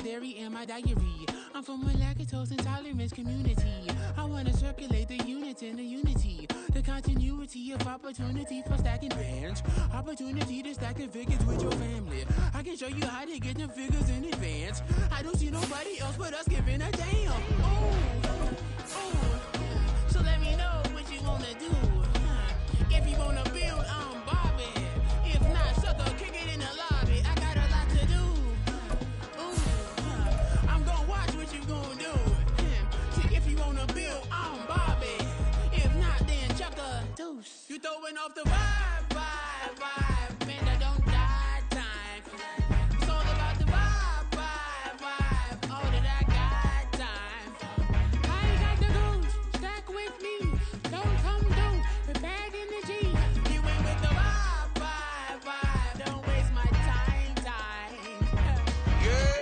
dairy in my diary. I'm from a lactose intolerance community. I wanna circulate the units in the unity. The continuity of opportunity for stacking bands. Opportunity to stack the figures with your family. I can show you how to get the figures in advance. I don't see nobody else but us giving a damn. So let me know what you wanna do. If you wanna build, I'm Bobby. If not, sucker, kick it in the lobby. I got a lot to do. I'm gonna watch what you gonna do. See, if you wanna build, I'm Bobby. If not, then chuck a deuce. You throwing off the vibe. Man, that don't die time. It's all about the vibe. All that I got time. I ain't got the goose. Stack with me. Don't come through with bad energy. You ain't with the vibe. Don't waste my time. Yeah,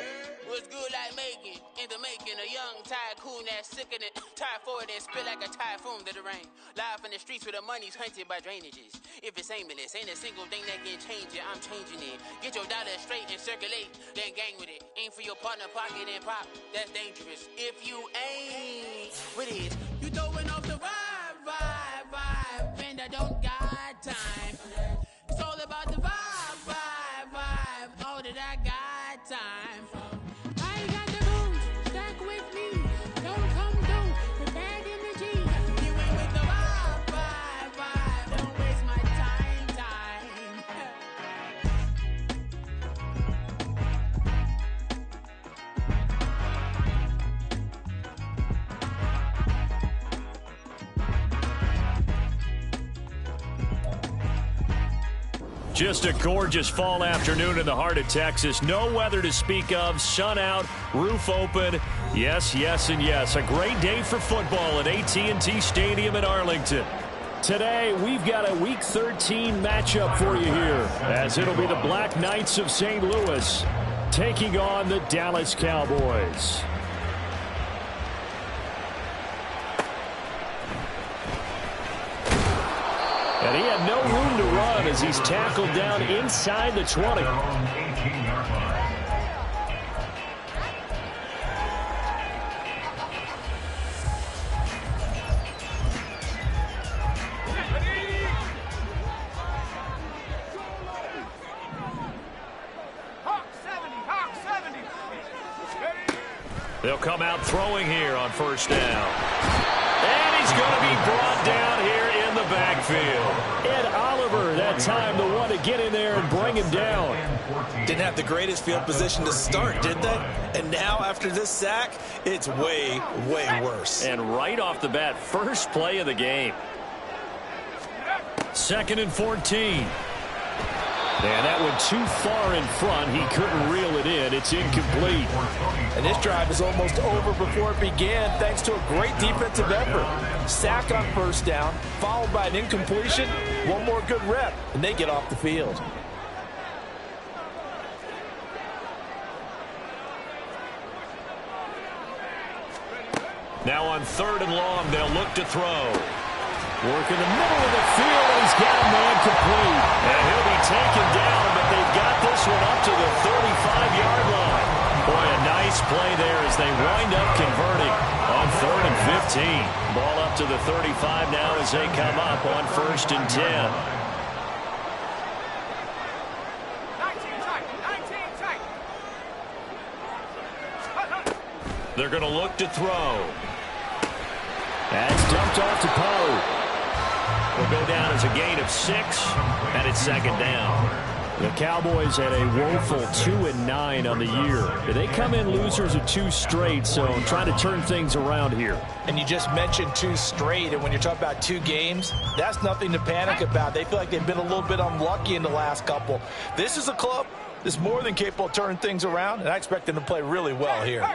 what's good like making? Into making a young tycoon that's sicker than typhoid and spit like a typhoon to the rain. Live in the streets where the money's hunted by drainages. If it's aimless, ain't a single thing that can change it. I'm changing it. Get your dollar straight and circulate, then gang with it. Aim for your partner, pocket and pop. That's dangerous. If you ain't with it, you throwing off the vibe. Man, I don't got time. It's all about the vibe. All that I got time. I ain't got the goose. Stack with me. Don't come through with bad energy. You ain't with the vibe. Don't waste my time. Just a gorgeous fall afternoon in the heart of Texas. No weather to speak of. Sun out, roof open. Yes, and yes. A great day for football at AT&T Stadium in Arlington. Today, we've got a Week 13 matchup for you here, as it'll be the Black Knights of St. Louis taking on the Dallas Cowboys. And he had no room to run as he's tackled down inside the 20. They'll come out throwing here on first down. And he's going to be brought down here in the backfield. Ed Oliver, that time, the one to get in there and bring him down. Didn't have the greatest field position to start, did they? And now, after this sack, it's way worse. And right off the bat, first play of the game. 2nd and 14. And that went too far in front. He couldn't reel it in. It's incomplete. And this drive is almost over before it began, thanks to a great defensive effort. Sack on first down, followed by an incompletion. One more good rep, and they get off the field. Now on 3rd and long, they'll look to throw. Work in the middle of the field, and he's got a man complete. And he'll be taken down, but they've got this one up to the 35-yard line. Boy, a nice play there as they wind up converting on 3rd and 15. Ball up to the 35 now as they come up on 1st and 10. They're going to look to throw. That's dumped off to Poe. Will go down as a gain of 6, and it's 2nd down. The Cowboys had a woeful 2-9 on the year. They come in losers of 2 straight, so trying to turn things around here. And you just mentioned 2 straight, and when you're talking about 2 games, that's nothing to panic about. They feel like they've been a little bit unlucky in the last couple. This is a club that's more than capable of turning things around, and I expect them to play really well here.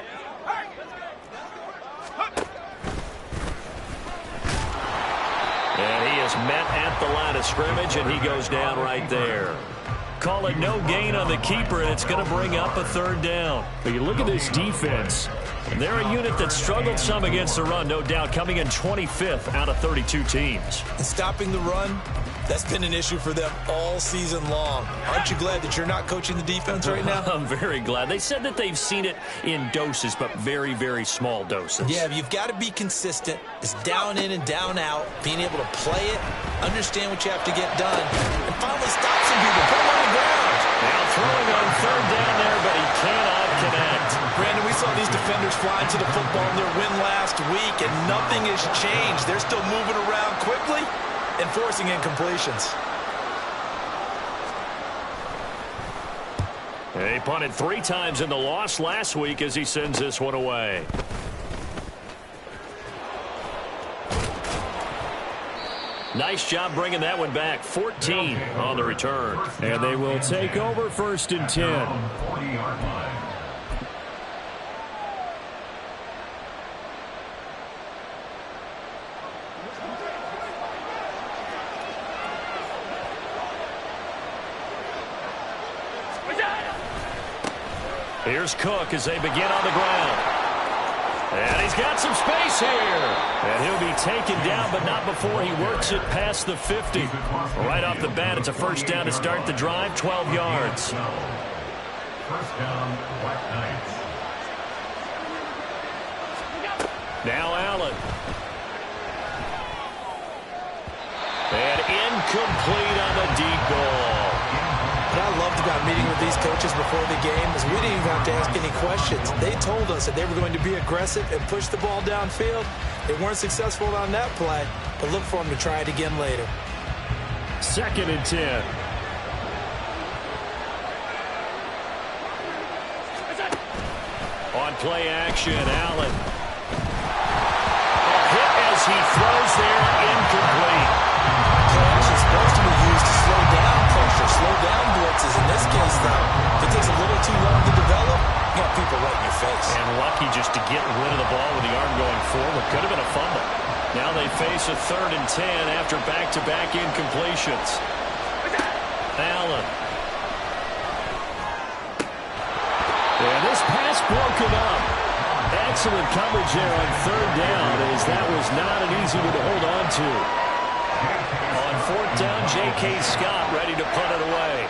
And he is met at the line of scrimmage, and he goes down right there. Call it no gain on the keeper, and it's going to bring up a 3rd down. But you look at this defense, and they're a unit that struggled some against the run, no doubt, coming in 25th out of 32 teams. And stopping the run, That's been an issue for them all season long. Aren't you glad that you're not coaching the defense right now? I'm very glad. They said that they've seen it in doses, but very, very small doses. Yeah, you've got to be consistent. It's down in and down out, being able to play it, understand what you have to get done, and finally stop some people, put them on the ground. Now throwing on third down there, but he cannot connect. Brandon, we saw these defenders flying to the football in their win last week, and nothing has changed. They're still moving around quickly and forcing incompletions. He punted 3 times in the loss last week as he sends this one away. Nice job bringing that one back. 14 on the return. And they will take over 1st and 10. Here's Cook as they begin on the ground. And he's got some space here. And he'll be taken down, but not before he works it past the 50. Right off the bat, it's a 1st down to start the drive, 12 yards. 1st down, Black Knights. Now Allen. And incomplete on the deep ball. What I loved about meeting with these coaches before the game is we didn't even have to ask any questions. They told us that they were going to be aggressive and push the ball downfield. They weren't successful on that play, but look for them to try it again later. 2nd and 10. On play action, Allen. A hit as he throws there, incomplete. Play action is supposed to be used to slow down pressure, slow down blitzes. In this case, though, if it takes a little too long to develop, you got people right in your face. And lucky just to get rid of the ball with the arm going forward. Could have been a fumble. Now they face a 3rd and 10 after back-to-back incompletions. Allen. And this pass broken up. Excellent coverage there on 3rd down, as that was not an easy one to hold on to. On 4th down, J.K. Scott ready to punt it away.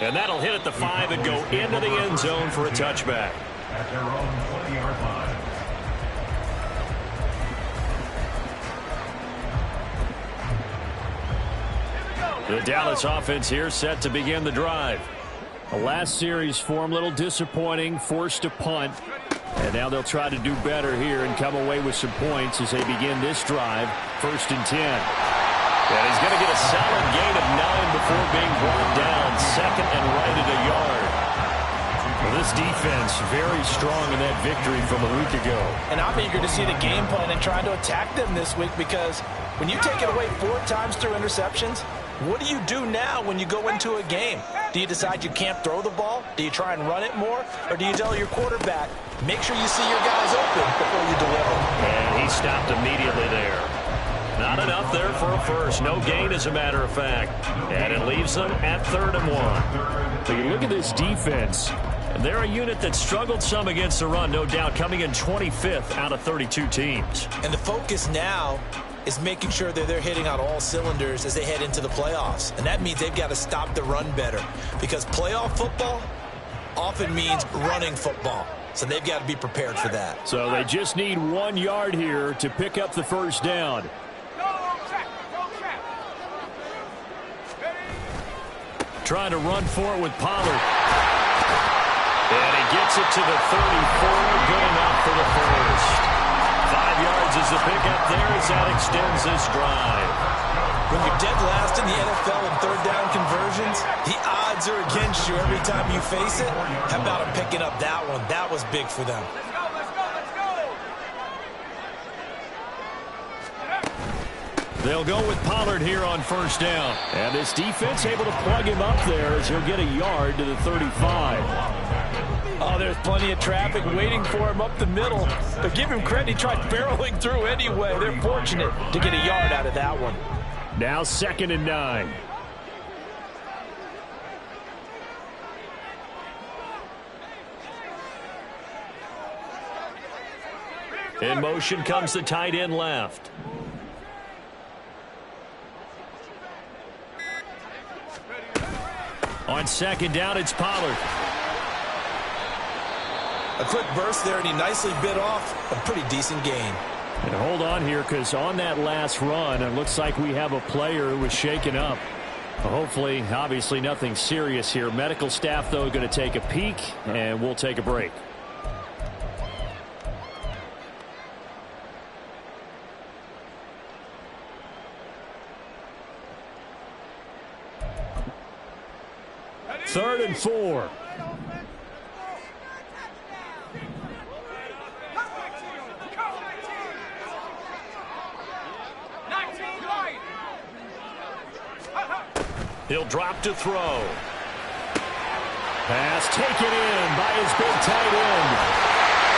And that'll hit at the 5 and go into the end zone for a touchback. At their own 20-yard line. The Dallas offense here set to begin the drive. The last series for them, a little disappointing, forced to punt. And now they'll try to do better here and come away with some points as they begin this drive. 1st and 10. And he's going to get a solid gain of 9 before being brought down. 2nd and right at a yard. Well, this defense very strong in that victory from a week ago. And I'm eager to see the game plan and trying to attack them this week, because when you take it away 4 times through interceptions, what do you do now when you go into a game? Do you decide you can't throw the ball? Do you try and run it more? Or do you tell your quarterback, make sure you see your guys open before you deliver? And he stopped immediately there. Not enough there for a first. No gain, as a matter of fact. And it leaves them at 3rd and 1. So you look at this defense. They're a unit that struggled some against the run, no doubt, coming in 25th out of 32 teams. And the focus now is making sure that they're hitting on all cylinders as they head into the playoffs. And that means they've got to stop the run better, because playoff football often means running football. So they've got to be prepared for that. So they just need 1 yard here to pick up the 1st down. Trying to run for it with Pollard. And he gets it to the 34, good enough for the first. 5 yards is the pickup there as that extends this drive. When you're dead last in the NFL in 3rd down conversions, the odds are against you every time you face it. How about him picking up that one? That was big for them. They'll go with Pollard here on 1st down. And this defense able to plug him up there as he'll get a yard to the 35. Oh, there's plenty of traffic waiting for him up the middle. But give him credit, he tried barreling through anyway. They're fortunate to get a yard out of that one. Now 2nd and 9. In motion comes the tight end left. On second down, it's Pollard. A quick burst there, and he nicely bit off a pretty decent gain. And hold on here, because on that last run, it looks like we have a player who was shaken up. Hopefully, obviously nothing serious here. Medical staff, though, going to take a peek, and we'll take a break. Third and 4. He'll drop to throw. Pass taken in by his big tight end.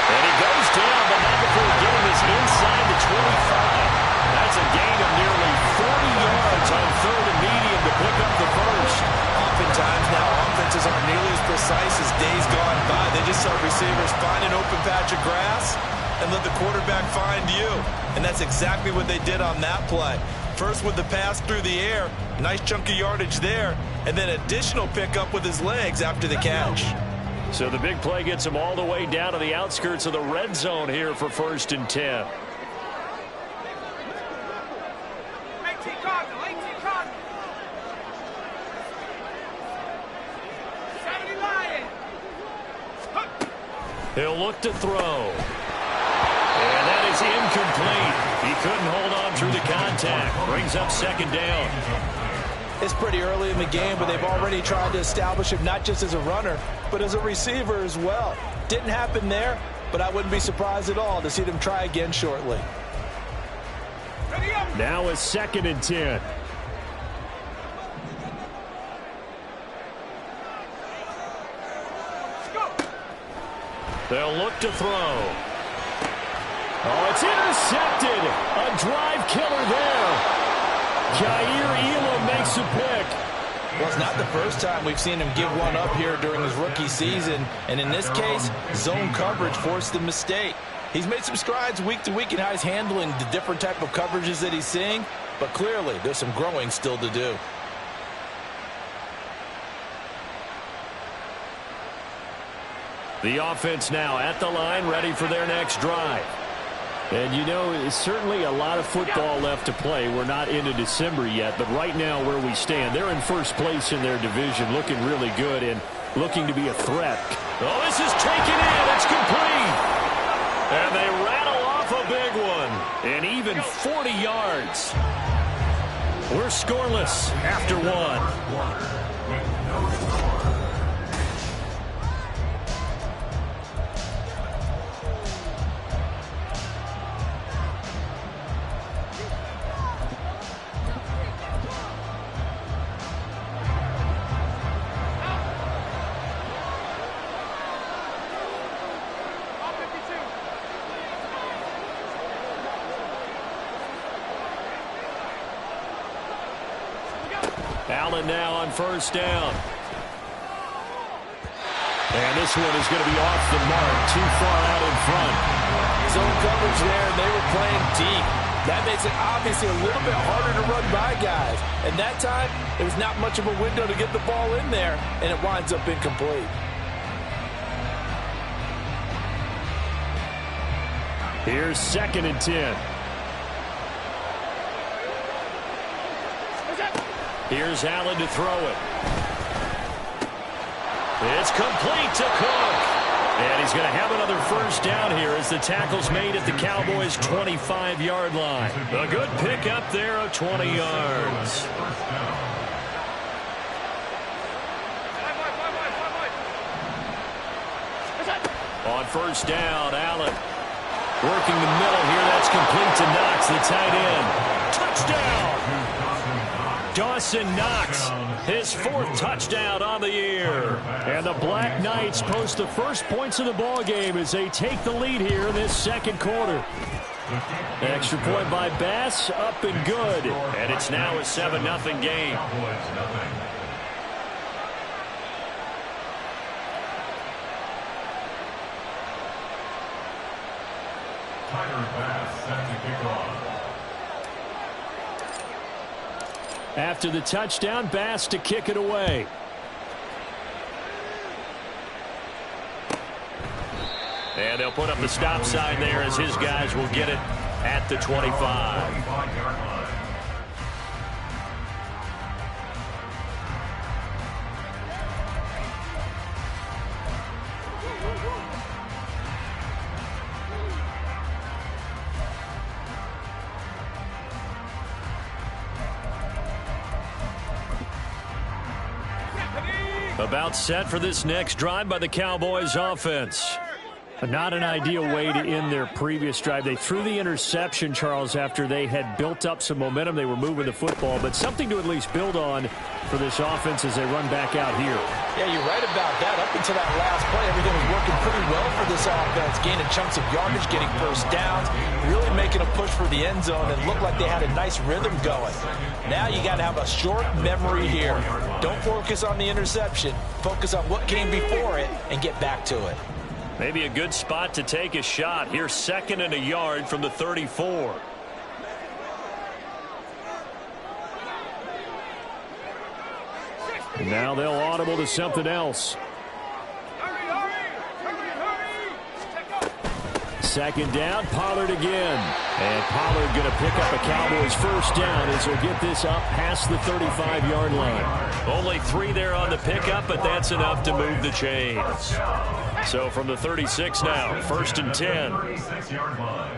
And he goes down, but not before getting this inside the 25. That's a gain of nearly 40 yards on third and medium to pick up the first. Oftentimes now offenses aren't nearly as precise as days gone by. They just saw receivers find an open patch of grass and let the quarterback find you. And that's exactly what they did on that play. First with the pass through the air, nice chunk of yardage there, and then additional pickup with his legs after the catch. So the big play gets him all the way down to the outskirts of the red zone here for 1st and 10. He'll look to throw. And that is incomplete. He couldn't hold on through the contact. Brings up 2nd down. It's pretty early in the game, but they've already tried to establish him not just as a runner, but as a receiver as well. Didn't happen there, but I wouldn't be surprised at all to see them try again shortly. Now it's 2nd and 10. They'll look to throw. Oh, it's intercepted. A drive killer there. Jair Elam makes a pick. Well, it's not the first time we've seen him give one up here during his rookie season. And in this case, zone coverage forced the mistake. He's made some strides week to week in how he's handling the different type of coverages that he's seeing. But clearly, there's some growing still to do. The offense now at the line, ready for their next drive. And, you know, it's certainly a lot of football left to play. We're not into December yet, but right now where we stand, they're in first place in their division, looking really good and looking to be a threat. Oh, this is taken in. It's complete. And they rattle off a big one. And even 40 yards. We're scoreless after one. Allen now on 1st down. And this one is going to be off the mark, too far out in front. Zone coverage there, and they were playing deep. That makes it obviously a little bit harder to run by guys. And that time, there was not much of a window to get the ball in there, and it winds up incomplete. Here's 2nd and 10. Here's Allen to throw it. It's complete to Cook. And he's going to have another 1st down here as the tackle's made at the Cowboys' 25-yard line. A good pickup there of 20 yards. On 1st down, Allen working the middle here. That's complete to Knox, the tight end. Touchdown! Dawson Knox, his 4th touchdown on the year. And the Black Knights post the first points of the ball game as they take the lead here in this 2nd quarter. Extra point by Bass, up and good. And it's now a 7-0 game. Tiger pass set to kick off. After the touchdown, Bass to kick it away. And they'll put up the stop sign there as his guys will get it at the 25. 25-yard line. About set for this next drive by the Cowboys offense. Not an ideal way to end their previous drive. They threw the interception, Charles, after they had built up some momentum. They were moving the football, but something to at least build on for this offense as they run back out here. Yeah, you're right about that. Up until that last play, everything was working pretty well for this offense, gaining chunks of yardage, getting first downs, really making a push for the end zone, and looked like they had a nice rhythm going. Now you got to have a short memory here. Don't focus on the interception. Focus on what came before it and get back to it. Maybe a good spot to take a shot. Here's 2nd and a yard from the 34. And now they'll audible to something else. 2nd down, Pollard again. And Pollard going to pick up a Cowboys first down as he'll get this up past the 35-yard line. Only 3 there on the pickup, but that's enough to move the chains. So from the 36 now, 1st and 10. 36-yard line.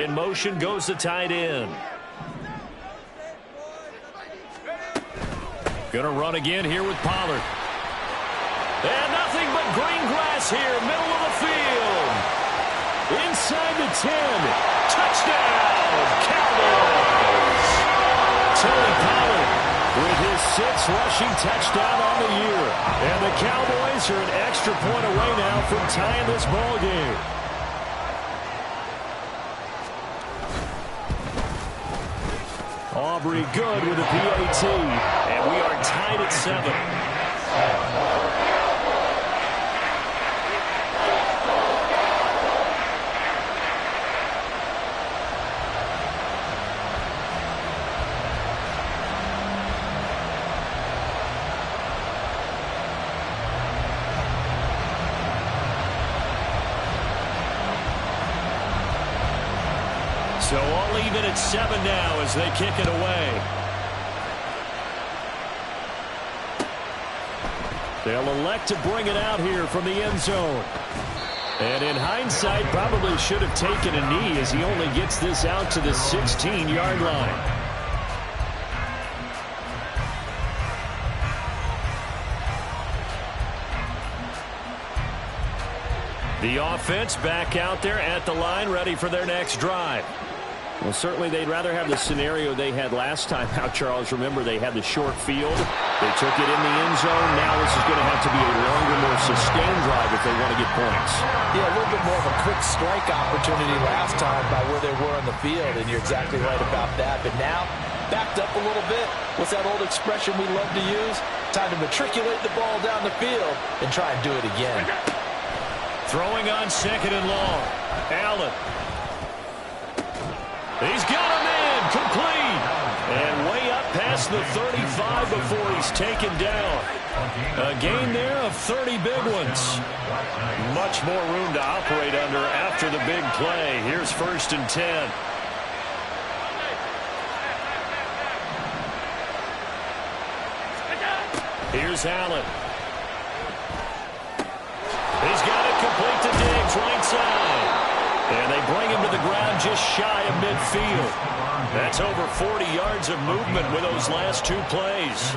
In motion goes the tight end. Gonna run again here with Pollard. And nothing but green grass here, middle of the field. Inside the 10. Touchdown, Cowboys. Tony Pollard with his 6th rushing touchdown on the year. And the Cowboys are an extra point away now from tying this ball game. Aubrey good with a PAT. And we are tied at 7. So all even at 7 now as they kick it away. They'll elect to bring it out here from the end zone. And in hindsight, probably should have taken a knee as he only gets this out to the 16-yard line. The offense back out there at the line, ready for their next drive. Well, certainly they'd rather have the scenario they had last time out, Charles. Remember, they had the short field. They took it in the end zone. Now this is going to have to be a longer, more sustained drive if they want to get points. Yeah, a little bit more of a quick strike opportunity last time by where they were on the field, and you're exactly right about that. But now, backed up a little bit. What's that old expression we love to use? Time to matriculate the ball down the field and try and do it again. Throwing on 2nd and long. Allen. He's got him in, complete. And way up past the 35 before he's taken down. A gain there of 30 big ones. Much more room to operate under after the big play. Here's 1st and 10. Here's Allen. He's got it complete to Diggs, right side. And they bring him to the ground just shy of midfield. That's over 40 yards of movement with those last 2 plays.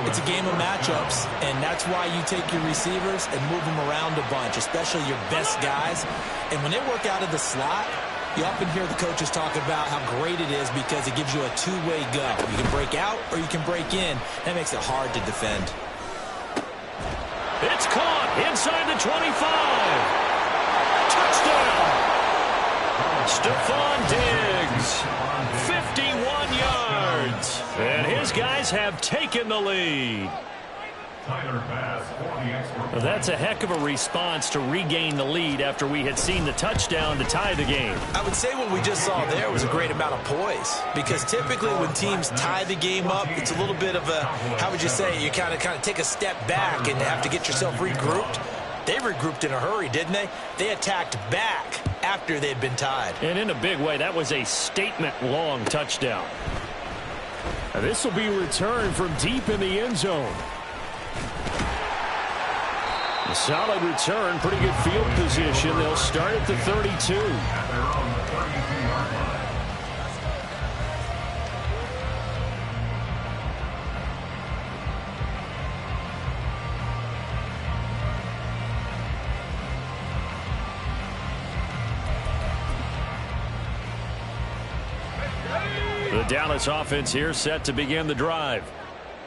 It's a game of matchups, and that's why you take your receivers and move them around a bunch, especially your best guys. And when they work out of the slot, you often hear the coaches talk about how great it is because it gives you a two-way go. You can break out or you can break in. That makes it hard to defend. It's caught inside the 25. Touchdown. Stephon Diggs, 51 yards. And his guys have taken the lead. That's a heck of a response to regain the lead after we had seen the touchdown to tie the game. I would say what we just saw there was a great amount of poise, because typically when teams tie the game up, it's a little bit of a, how would you say, you kind of take a step back and have to get yourself regrouped. They regrouped in a hurry, didn't they? They attacked back after they'd been tied. And in a big way, that was a statement-long touchdown. Now, this will be returned from deep in the end zone. A solid return, pretty good field position. They'll start at the 32. The Dallas offense here set to begin the drive.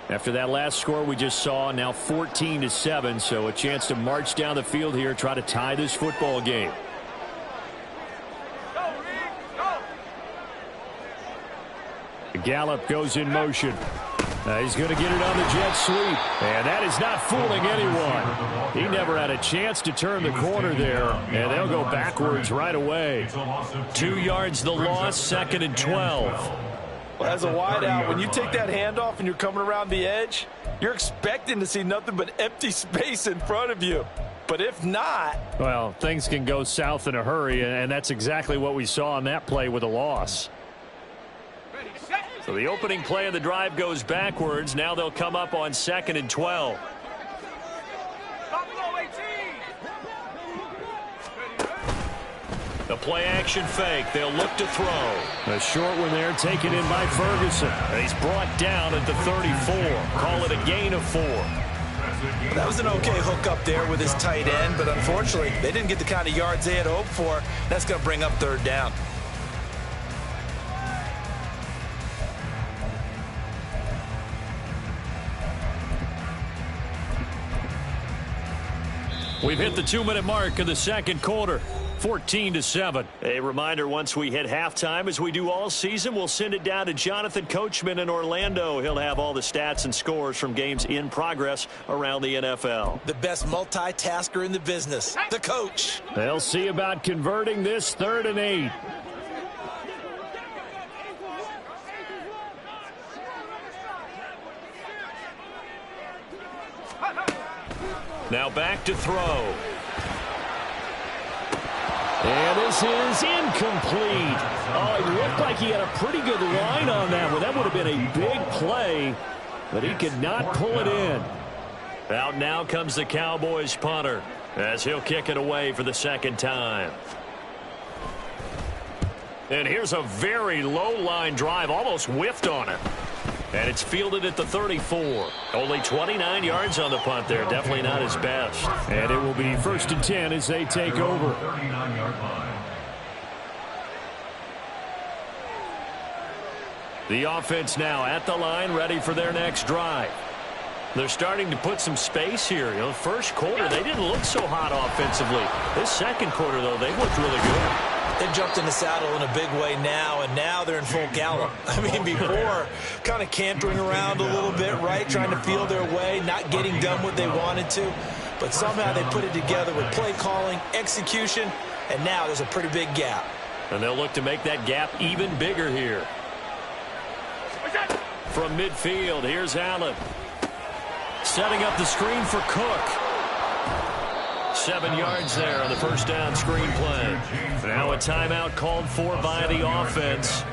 After that last score we just saw, now 14-7, so a chance to march down the field here, try to tie this football game. Gallup goes in motion. He's going to get it on the jet sweep, and that is not fooling anyone. He never had a chance to turn the corner there, and they'll go backwards right away. 2 yards the loss, 2nd and 12. As a wideout, when you take that handoff and you're coming around the edge, you're expecting to see nothing but empty space in front of you. But if not, well, things can go south in a hurry, and that's exactly what we saw on that play with a loss. So the opening play of the drive goes backwards. Now they'll come up on 2nd and 12. The play action fake. They'll look to throw. A short one there taken in by Ferguson. He's brought down at the 34. Call it a gain of 4. That was an okay hook up there with his tight end, but unfortunately they didn't get the kind of yards they had hoped for. That's going to bring up 3rd down. We've hit the 2-minute mark of the second quarter. 14-7. A reminder, once we hit halftime, as we do all season, we'll send it down to Jonathan Coachman in Orlando. He'll have all the stats and scores from games in progress around the NFL. The best multitasker in the business, the coach. They'll see about converting this 3rd and 8. Now back to throw. And this is incomplete. Oh, it looked like he had a pretty good line on that one. That would have been a big play, but he could not pull it in. Out now comes the Cowboys punter, as he'll kick it away for the 2nd time. And here's a very low line drive, almost whiffed on it. And it's fielded at the 34. Only 29 yards on the punt there. Definitely not his best. And it will be 1st and 10 as they take over. The offense now at the line, ready for their next drive. They're starting to put some space here. You know, first quarter, they didn't look so hot offensively. This second quarter, though, they looked really good. They jumped in the saddle in a big way now, and now they're in full gallop. I mean, before, kind of cantering around a little bit, right, trying to feel their way, not getting done what they wanted to. But somehow they put it together with play calling, execution, and now there's a pretty big gap. And they'll look to make that gap even bigger here. From midfield, here's Allen. Setting up the screen for Cook. 7 yards there on the first down screen play. Now a timeout called for by the offense.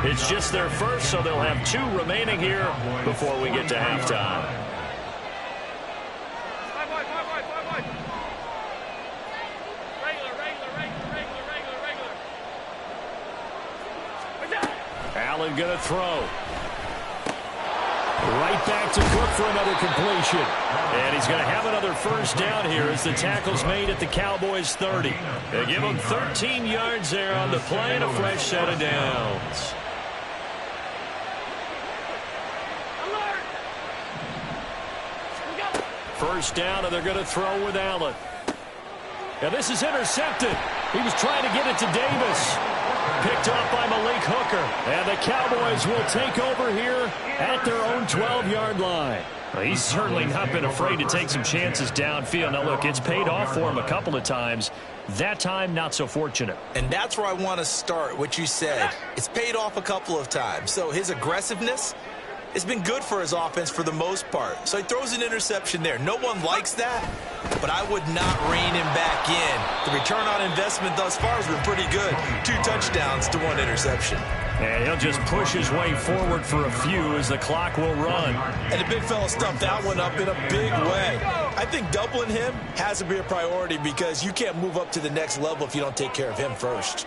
It's just their first, so they'll have 2 remaining here before we get to halftime. Allen going to throw. Right back to Cook for another completion. And he's going to have another first down here as the tackle's made at the Cowboys' 30. They give him 13 yards there on the play and a fresh set of downs. First down, and they're going to throw with Allen. And this is intercepted. He was trying to get it to Davis. Picked off by Malik Hooker. And the Cowboys will take over here at their own 12-yard line. Well, he's certainly not been afraid to take some chances downfield. Now, look, it's paid off for him a couple of times. That time, not so fortunate. And that's where I want to start, what you said. It's paid off a couple of times. So his aggressiveness, it's been good for his offense for the most part. So he throws an interception there. No one likes that, but I would not rein him back in. The return on investment thus far has been pretty good. 2 touchdowns to 1 interception. And he'll just push his way forward for a few as the clock will run. And the big fella stuffed that one up in a big way. I think doubling him has to be a priority because you can't move up to the next level if you don't take care of him first.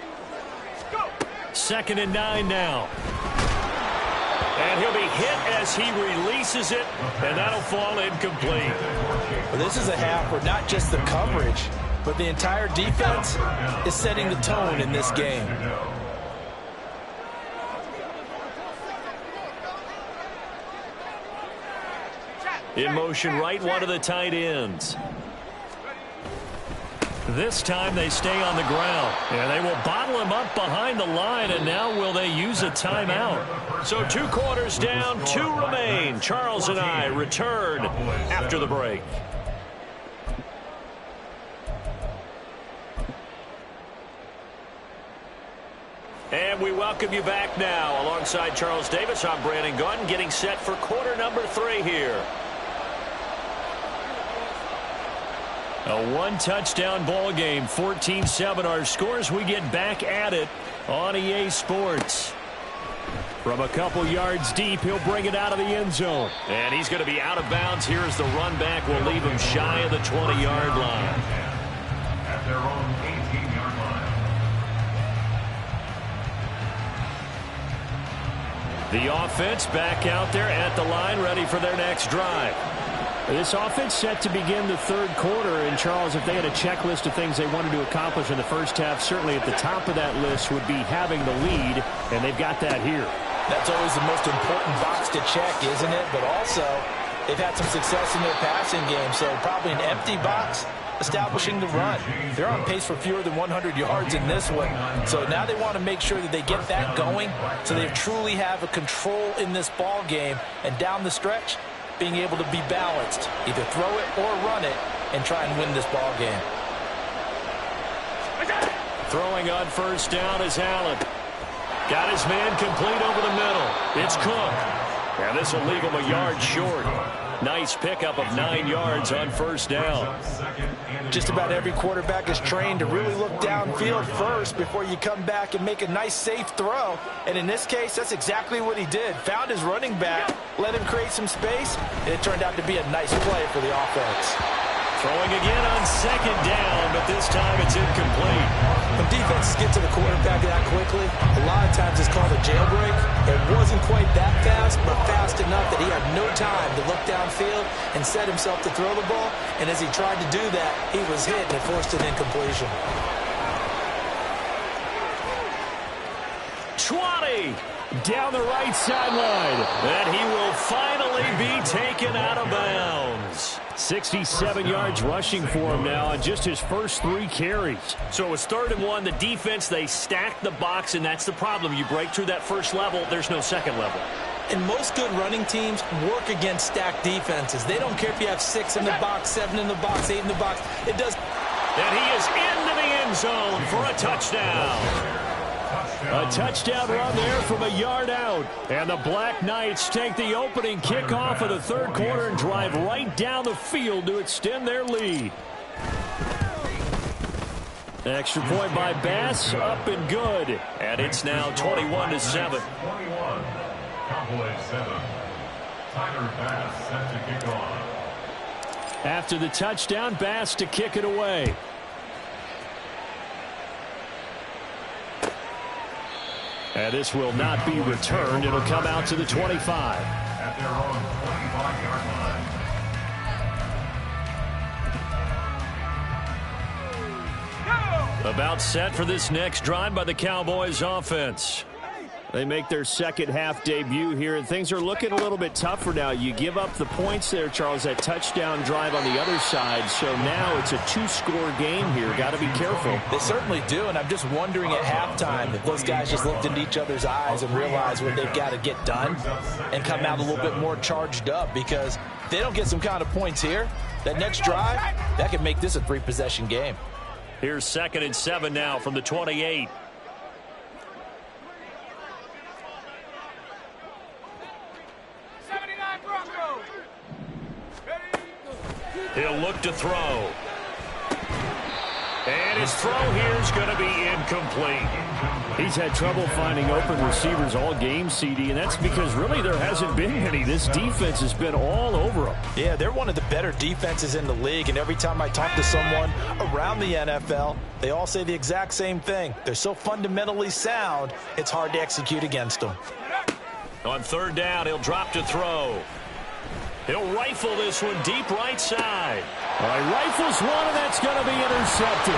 2nd and 9 now. And he'll be hit as he releases it, and that'll fall incomplete. Well, this is a half where not just the coverage, but the entire defense is setting the tone in this game. In motion right, one of the tight ends. This time they stay on the ground. And they will bottle him up behind the line, and now will they use a timeout? So 2 quarters down, 2 remain. Charles and I return after the break. And we welcome you back now. Alongside Charles Davis, I'm Brandon Gunn, getting set for quarter number 3 here. A 1-touchdown ball game, 14-7 our scores. We get back at it on EA Sports. From a couple yards deep, he'll bring it out of the end zone. And he's going to be out of bounds here as the run back will leave him shy of the 20-yard line. At their own 18-yard line. The offense back out there at the line, ready for their next drive. This offense set to begin the 3rd quarter, and Charles, if they had a checklist of things they wanted to accomplish in the first half, certainly at the top of that list would be having the lead, and they've got that here. That's always the most important box to check, isn't it? But also, they've had some success in their passing game, so probably an empty box establishing the run. They're on pace for fewer than 100 yards in this one, so now they want to make sure that they get that going so they truly have a control in this ball game, and down the stretch, being able to be balanced, either throw it or run it, and try and win this ball game. Throwing on first down is Allen. Got his man complete over the middle. It's Cook. And this will leave him a yard short. Nice pickup of 9 yards on first down. Just about every quarterback is trained to really look downfield first before you come back and make a nice, safe throw. And in this case, that's exactly what he did. Found his running back, let him create some space, and it turned out to be a nice play for the offense. Throwing again on 2nd down, but this time it's incomplete. When defenses get to the quarterback that quickly, a lot of times it's called a jailbreak. It wasn't quite that fast, but fast enough that he had no time to look downfield and set himself to throw the ball. And as he tried to do that, he was hit and it forced an incompletion. 20 down the right sideline. And he will finally be taken out of bounds. 67 yards rushing for him now on just his first 3 carries. So it's 3rd and 1. The defense, they stack the box, and that's the problem. You break through that first level, there's no second level. And most good running teams work against stacked defenses. They don't care if you have 6 in the box, 7 in the box, 8 in the box. It does. And he is into the end zone for a touchdown. A touchdown run there from a yard out. And the Black Knights take the opening kickoff of the 3rd quarter and drive right down the field to extend their lead. Extra point by Bass, up and good. And it's now 21-7. 21. Cowboys 7. Tyler Bass set to kick off. After the touchdown, Bass to kick it away. And this will not be returned. It'll come out to the 25. At their own 25-yard line. About set for this next drive by the Cowboys offense. They make their second half debut here, and things are looking a little bit tougher now. You give up the points there, Charles, that touchdown drive on the other side. So now it's a two-score game here. Got to be careful. They certainly do, and I'm just wondering at halftime if those guys just looked into each other's eyes and realized what they've got to get done and come out a little bit more charged up, because if they don't get some kind of points here, that next drive, that could make this a three-possession game. Here's 2nd and 7 now from the 28. He'll look to throw. And his throw here is going to be incomplete. He's had trouble finding open receivers all game, CD, and that's because really there hasn't been any. This defense has been all over them. Yeah, they're one of the better defenses in the league, and every time I talk to someone around the NFL, they all say the exact same thing. They're so fundamentally sound, it's hard to execute against them. On 3rd down, he'll drop to throw. He'll rifle this one deep right side. All right, rifles one, and that's going to be intercepted.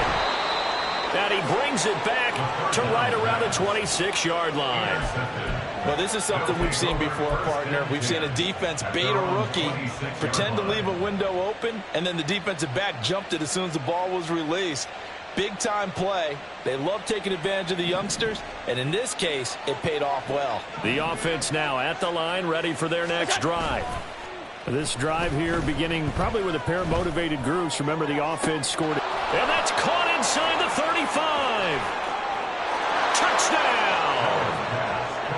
And he brings it back to right around the 26-yard line. Well, this is something we've seen before, partner. We've seen a defense bait a rookie, pretend to leave a window open, and then the defensive back jumped it as soon as the ball was released. Big-time play. They love taking advantage of the youngsters, and in this case, it paid off well. The offense now at the line, ready for their next drive. This drive here beginning probably with a pair of motivated groups. Remember, the offense scored it. And that's caught inside the 35. Touchdown!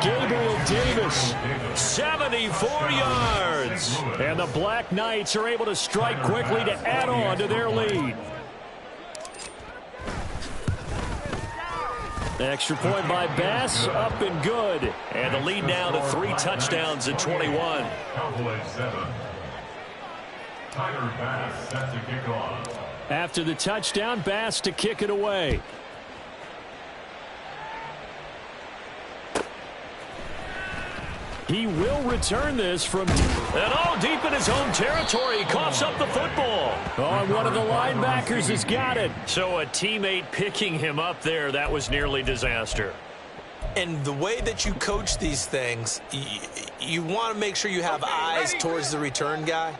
Gabriel Davis, 74 yards. And the Black Knights are able to strike quickly to add on to their lead. Extra point by Bass, up and good. And the lead now to 3 touchdowns at 21. Cowboys 7. Tyler Bass set to kick off. After the touchdown, Bass to kick it away. He will return this from deep in his own territory. He coughs up the football. Oh, and one of the linebackers has got it. So a teammate picking him up there, that was nearly disaster. And the way that you coach these things, you want to make sure you have eyes towards the return guy,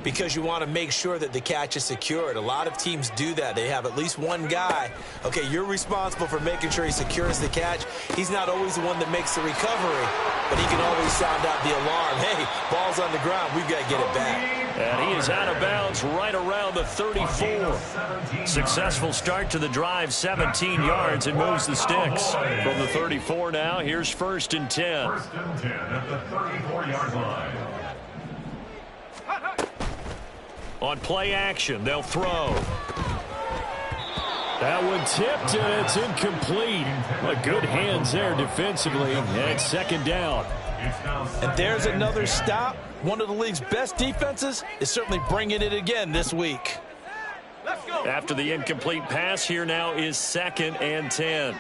because you want to make sure that the catch is secured. A lot of teams do that. They have at least one guy. Okay, you're responsible for making sure he secures the catch. He's not always the one that makes the recovery, but he can always sound out the alarm. Hey, ball's on the ground. We've got to get it back. And he is out of bounds right around the 34. Successful start to the drive, 17 yards, and moves the sticks. From the 34 now, here's 1st and 10. 1st and 10 at the 34-yard line. On play action, they'll throw. That one tipped, and it's incomplete. Good hands there defensively, and it's 2nd down. And there's another stop. One of the league's best defenses is certainly bringing it again this week. After the incomplete pass, here now is 2nd and 10.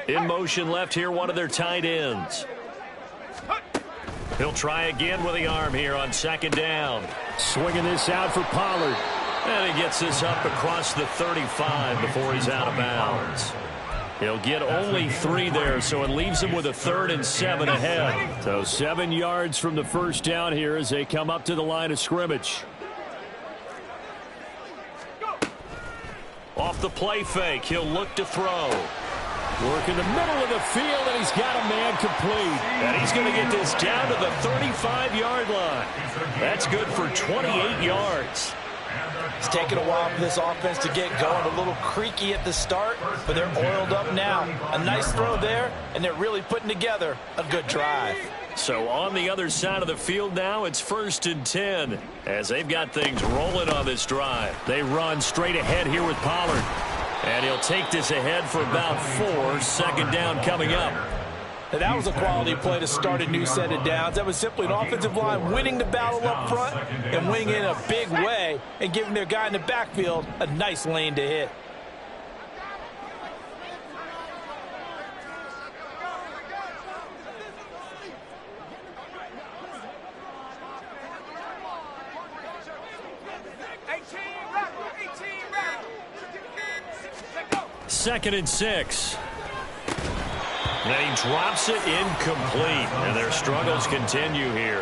In motion left here, one of their tight ends. He'll try again with the arm here on 2nd down. Swinging this out for Pollard. And he gets this up across the 35 before he's out of bounds. He'll get only 3 there, so it leaves him with a 3rd and 7 ahead. So 7 yards from the 1st down here as they come up to the line of scrimmage. Off the play fake, he'll look to throw. Work in the middle of the field, and he's got a man complete. And he's going to get this down to the 35-yard line. That's good for 28 yards. It's taken a while for this offense to get going. A little creaky at the start, but they're oiled up now. A nice throw there, and they're really putting together a good drive. So on the other side of the field now, it's 1st and 10 as they've got things rolling on this drive. They run straight ahead here with Pollard. And he'll take this ahead for about 4. 2nd down coming up. Now, that was a quality play to start a new set of downs. That was simply an offensive line winning the battle up front and winning in a big way and giving their guy in the backfield a nice lane to hit. Second and 6. Then he drops it incomplete, and their struggles continue here.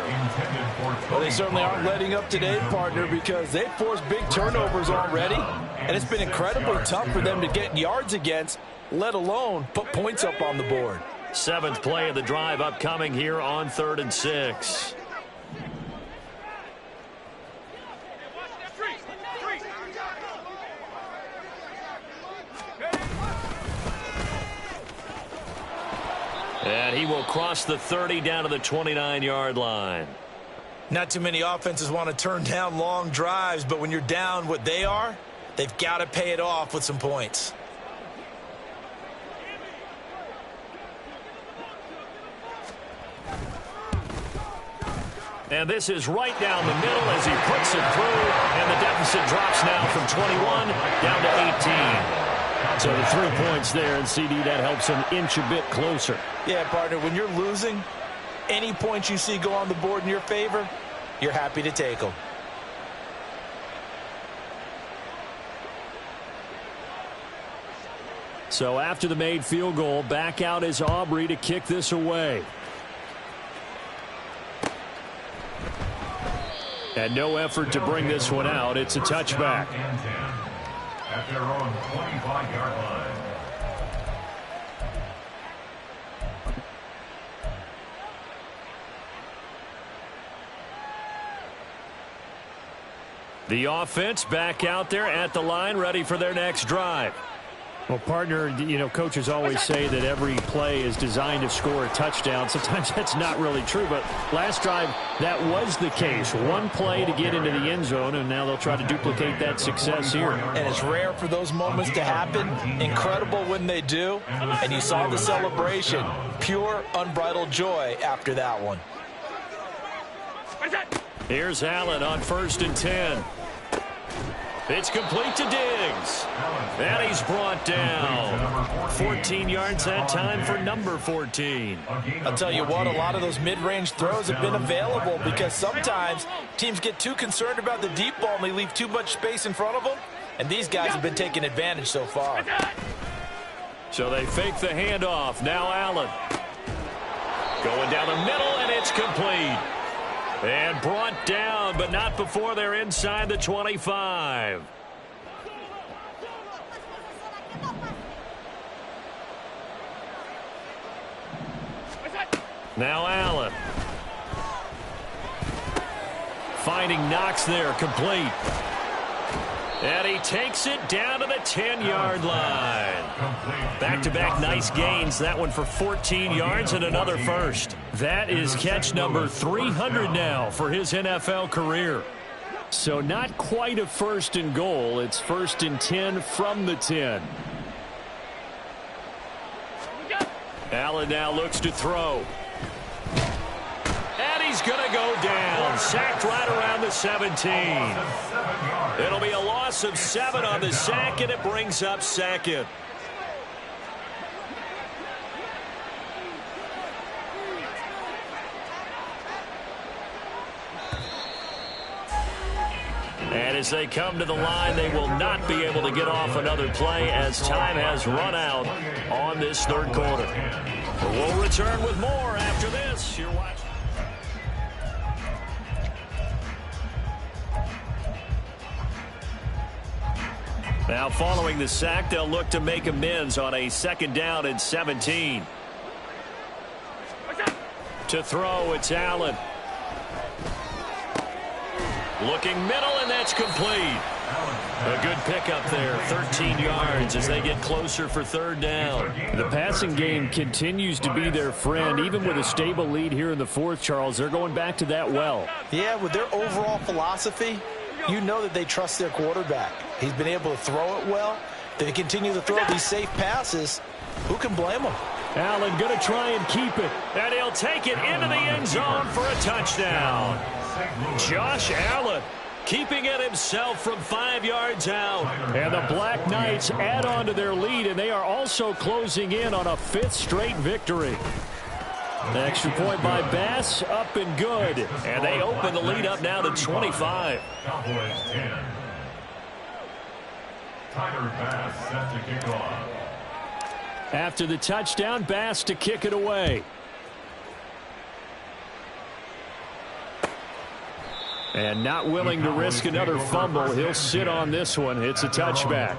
Well, they certainly aren't letting up today, partner, because they've forced big turnovers already, and it's been incredibly tough for them to get yards against, let alone put points up on the board. 7th play of the drive upcoming here on 3rd and 6. And he will cross the 30 down to the 29-yard line. Not too many offenses want to turn down long drives, but when you're down what they are, they've got to pay it off with some points. And this is right down the middle as he puts it through, and the deficit drops now from 21 down to 18. So the 3 points there, and CD, that helps him inch a bit closer. Yeah, partner, when you're losing, any points you see go on the board in your favor, you're happy to take them. So after the made field goal, back out is Aubrey to kick this away. And no effort to bring this one out. It's a touchback. At their own 25-yard line. The offense back out there at the line, ready for their next drive. Well, partner, you know, coaches always say that every play is designed to score a touchdown. Sometimes that's not really true, but last drive, that was the case. One play to get into the end zone, and now they'll try to duplicate that success here. And it's rare for those moments to happen. Incredible when they do. And you saw the celebration. Pure, unbridled joy after that one. Here's Allen on 1st and 10. It's complete to Diggs. And he's brought down. 14 yards that time for number 14. I'll tell you what, a lot of those mid-range throws have been available because sometimes teams get too concerned about the deep ball and they leave too much space in front of them. And these guys have been taking advantage so far. So they fake the handoff. Now Allen. Going down the middle, and it's complete. And brought down, but not before they're inside the 25. Now Allen. Finding Knox there, complete. And he takes it down to the 10-yard line. Back-to-back nice gains. That one for 14 yards and another first. That is catch number 300 now for his NFL career. So not quite a 1st and goal. It's 1st and 10 from the 10. Allen now looks to throw. And he's going to go down. Sacked right around the 17. It'll be a loss of 7 on the sack, and it brings up 2nd. And as they come to the line, they will not be able to get off another play as time has run out on this 3rd quarter. We'll return with more after this. You're watching. Now following the sack, they'll look to make amends on a 2nd down and 17. To throw, it's Allen. Looking middle, and that's complete. A good pickup there, 13 yards as they get closer for 3rd down. The passing game continues to be their friend. Even with a stable lead here in the 4th, Charles, they're going back to that well. Yeah, with their overall philosophy, you know that they trust their quarterback. He's been able to throw it well. They continue to throw these safe passes. Who can blame them? Allen going to try and keep it. And he'll take it into the end zone for a touchdown. Josh Allen keeping it himself from 5 yards out. And the Black Knights add on to their lead, and they are also closing in on a 5th straight victory. The extra point by Bass, up and good. And they open the lead up now to 25. Cowboys 10. Tyler Bass set to kick off. After the touchdown, Bass to kick it away. And not willing to risk another fumble. He'll sit on this one. It's a touchback.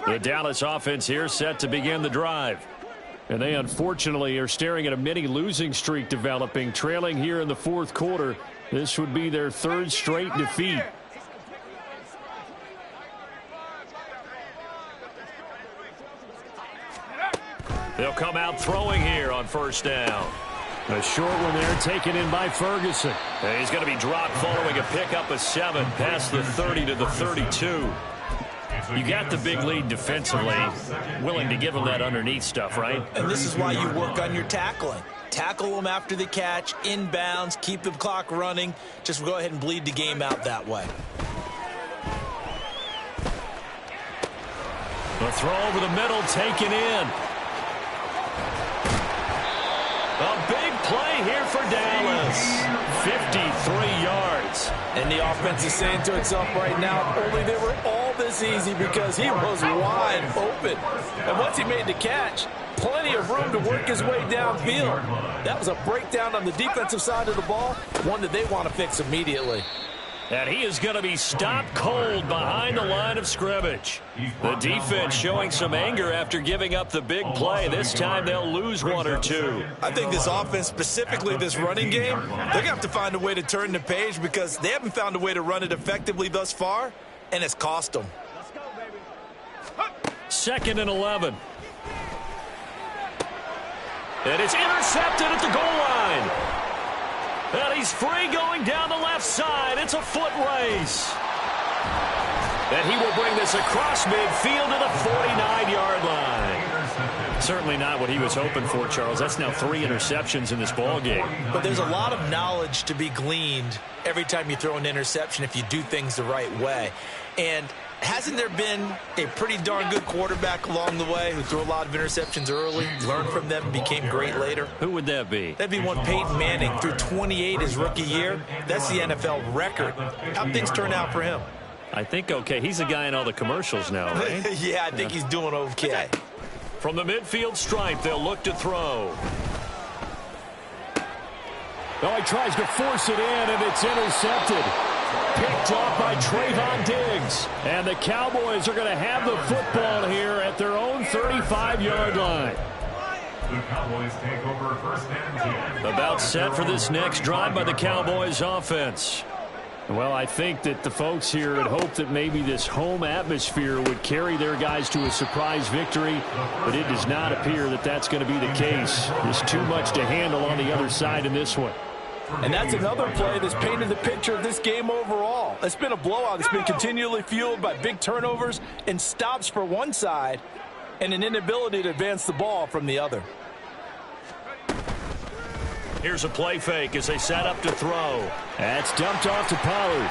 The Dallas offense here set to begin the drive. And they unfortunately are staring at a mini losing streak developing, trailing here in the 4th quarter. This would be their 3rd straight defeat. They'll come out throwing here on 1st down. A short one there taken in by Ferguson. And he's going to be dropped following a pickup of 7 past the 30 to the 32. You got the big lead defensively, willing to give them that underneath stuff, right? And this is why you work on your tackling. Tackle them after the catch, inbounds, keep the clock running. Just go ahead and bleed the game out that way. The throw over the middle taken in. A big play here for Dallas. 53 yards. And the offense is saying to itself right now, only they were all this easy because he was wide open. And once he made the catch, plenty of room to work his way downfield. That was a breakdown on the defensive side of the ball, one that they want to fix immediately. And he is going to be stopped cold behind the line of scrimmage. The defense showing some anger after giving up the big play. This time they'll lose 1 or 2. I think this offense, specifically this running game, they're going to have to find a way to turn the page because they haven't found a way to run it effectively thus far, and it's cost them. 2nd and 11. And it's intercepted at the goal line. And he's free going down the left side. It's a foot race. And he will bring this across midfield to the 49-yard line. Certainly not what he was hoping for, Charles. That's now 3 interceptions in this ball game. But there's a lot of knowledge to be gleaned every time you throw an interception if you do things the right way. And hasn't there been a pretty darn good quarterback along the way who threw a lot of interceptions early, learned from them, and became great later? Who would that be? That'd be one Peyton Manning, threw 28 his rookie year. That's the NFL record. How'd things turn out for him? I think okay. He's a guy in all the commercials now, right? Yeah, I think he's doing okay. From the midfield stripe, they'll look to throw. Oh, he tries to force it in, and it's intercepted. Picked off by Trayvon Diggs. And the Cowboys are going to have the football here at their own 35-yard line. The Cowboys take over 1st and 10. About set for this next drive by the Cowboys offense. Well, I think that the folks here had hoped that maybe this home atmosphere would carry their guys to a surprise victory, but it does not appear that that's going to be the case. There's too much to handle on the other side in this one. And that's another play that's painted the picture of this game overall. It's been a blowout. It's been continually fueled by big turnovers and stops for one side and an inability to advance the ball from the other. Here's a play fake as they set up to throw. That's dumped off to Pollard.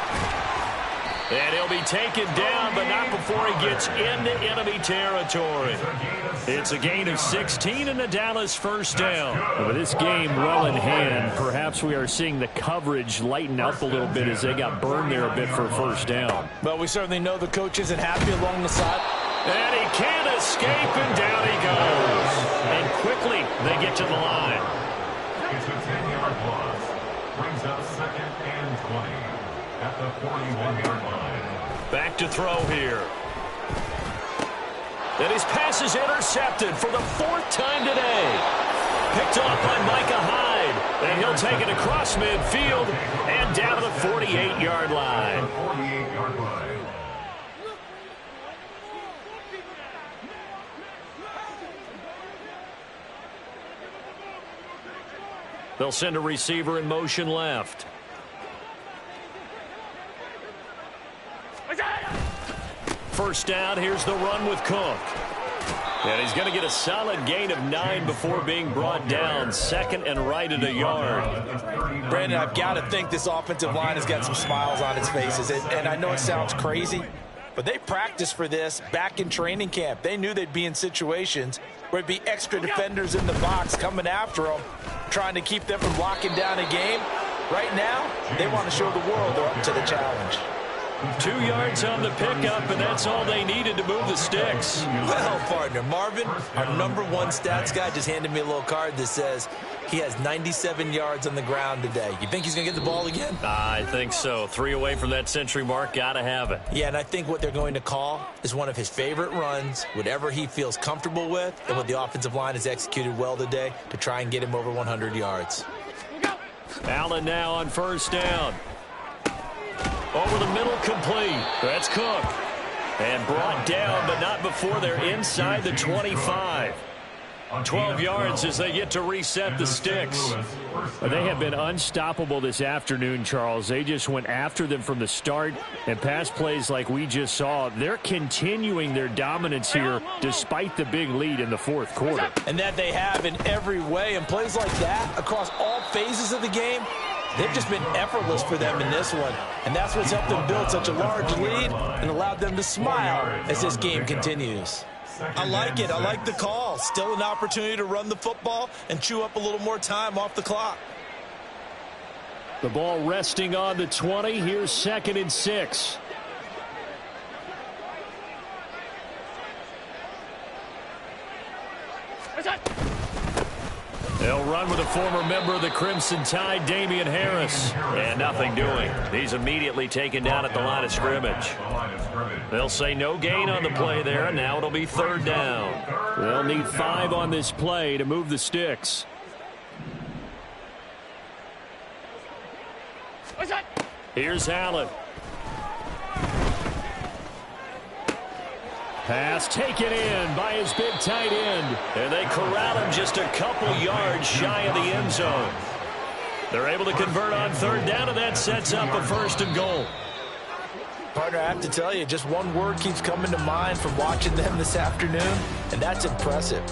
And he'll be taken down, but not before he gets into enemy territory. It's a gain of 16 and the Dallas 1st down. With this game well in hand, perhaps we are seeing the coverage lighten up a little bit as they got burned there a bit for a 1st down. Well, we certainly know the coach isn't happy along the side. And he can't escape, and down he goes. And quickly they get to the line. It's a 10-yard loss. Brings up 2nd and 20 at the 41-yard line. Back to throw here. And his pass is intercepted for the 4th time today. Picked off by Micah Hyde. And he'll take it across midfield and down to the 48-yard line. 48-yard line. They'll send a receiver in motion left. First down, here's the run with Cook. And he's going to get a solid gain of 9 before being brought down. Second and right at a yard. Brandon, I've got to think this offensive line has got some smiles on its faces. And I know it sounds crazy, but they practiced for this back in training camp. They knew they'd be in situations where it'd be extra defenders in the box coming after them, trying to keep them from locking down a game. Right now, they want to show the world they're up to the challenge. 2 yards on the pickup, and that's all they needed to move the sticks. Well, partner, Marvin, our #1 stats guy, just handed me a little card that says he has 97 yards on the ground today. You think he's going to get the ball again? I think so. 3 away from that century mark. Got to have it. Yeah, and I think what they're going to call is one of his favorite runs, whatever he feels comfortable with, and what the offensive line has executed well today to try and get him over 100 yards. Allen now on first down. Over the middle, complete. That's Cook. And brought down, but not before they're inside the 25. 12 yards as they get to reset the sticks. They have been unstoppable this afternoon, Charles. They just went after them from the start, and pass plays like we just saw, they're continuing their dominance here despite the big lead in the fourth quarter. And that they have in every way, and plays like that across all phases of the game, they've just been effortless for them in this one. And that's what's helped them build such a large lead and allowed them to smile as this game continues. I like it. I like the call. Still an opportunity to run the football and chew up a little more time off the clock. The ball resting on the 20. Here's 2nd and 6. They'll run with a former member of the Crimson Tide, Damian Harris. And nothing doing. He's immediately taken down at the line of scrimmage. They'll say no gain on the play there, and now it'll be 3rd down. They'll need 5 on this play to move the sticks. Here's Allen. Pass taken in by his big tight end. And they corral him just a couple yards shy of the end zone. They're able to convert on 3rd down, and that sets up a 1st and goal. Partner, I have to tell you, just one word keeps coming to mind from watching them this afternoon, and that's impressive.